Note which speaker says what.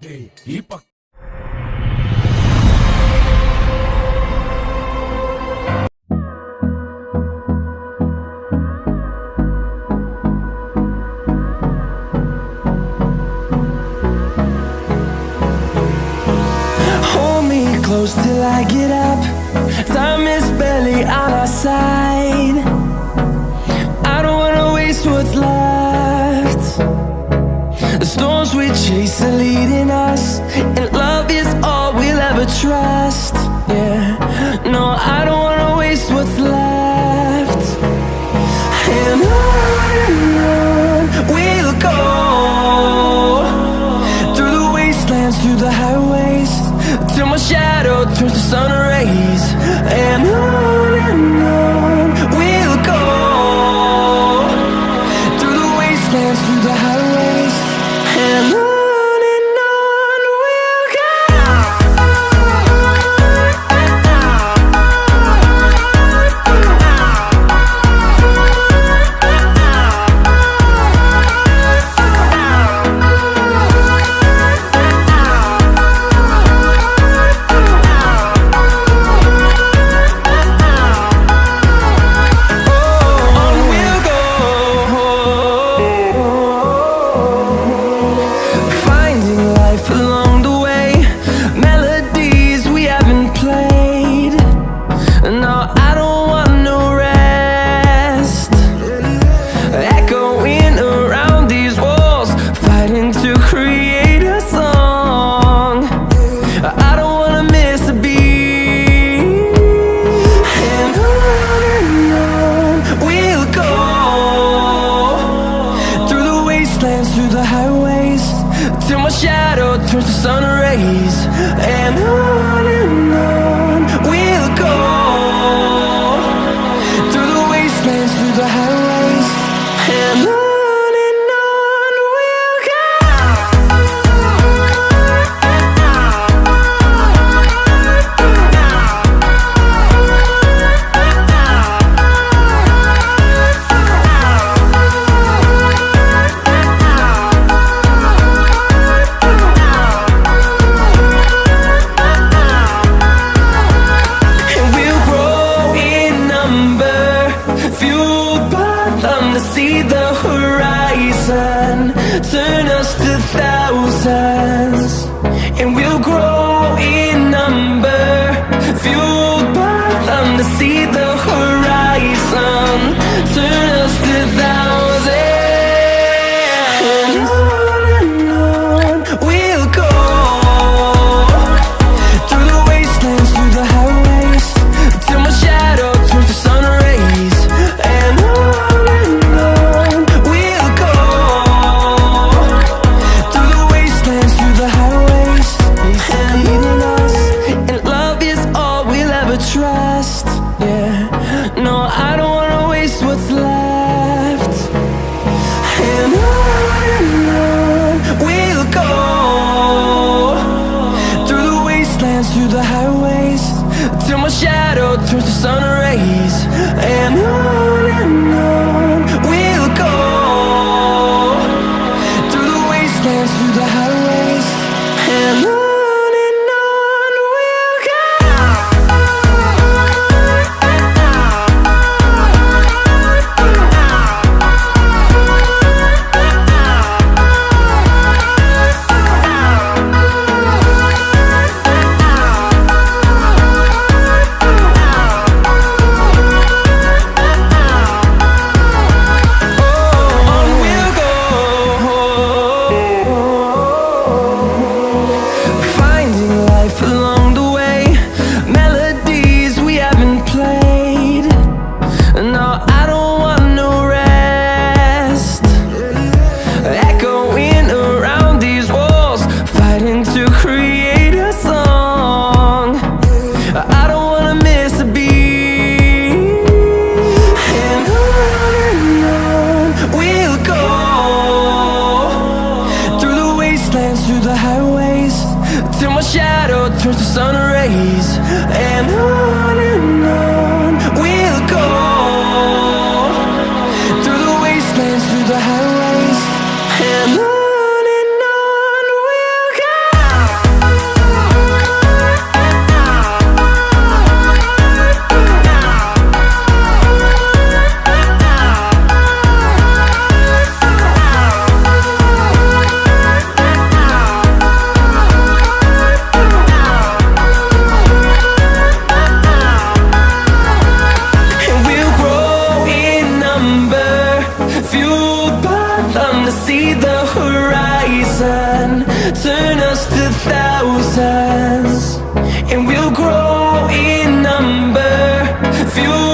Speaker 1: Hold me close till I get up. Time is barely on our side. I don't wanna waste what's left. The storms we chase are leading us, and love is all we'll ever trust. Yeah, no, I don't wanna waste what's left. And on we'll go, through the wastelands, through the highways, till my shadow turns to sun rays. And on we'll go, through the wastelands, through the highways, and on we'll go. Through the highways, till my shadow turns to sun rays. And on we'll go, through the wastelands, through the highways, and on we'll go. See the horizon turn us to thousands, and we'll grow in number, fueled by them to see the horizon turn us to thousands. And on we'll go, through the wastelands, through the highways, till my shadow turns to sun rays. And we'll go, through the wastelands, through the highways. horizon, turn us to thousands, and we'll grow in number, fuel